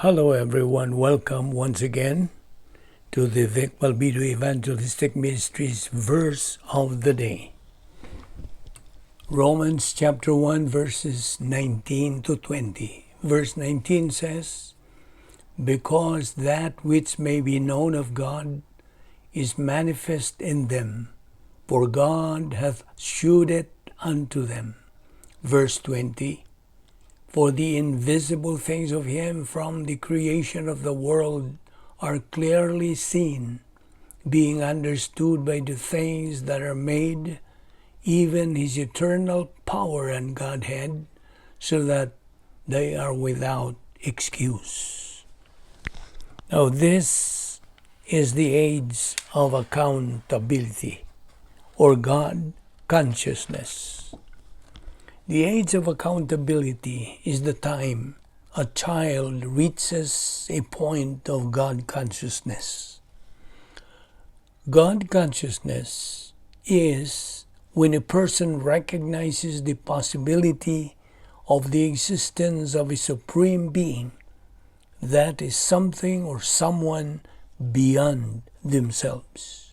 Hello everyone, welcome once again to the Balbido Evangelistic Ministries verse of the day. Romans chapter 1 verses 19 to 20. Verse 19 says, "Because that which may be known of God is manifest in them, for God hath shewed it unto them." Verse 20, "For the invisible things of him from the creation of the world are clearly seen, being understood by the things that are made, even his eternal power and Godhead, so that they are without excuse." Now this is the age of accountability, or God consciousness. The age of accountability is the time a child reaches a point of God consciousness. God consciousness is when a person recognizes the possibility of the existence of a supreme being that is something or someone beyond themselves.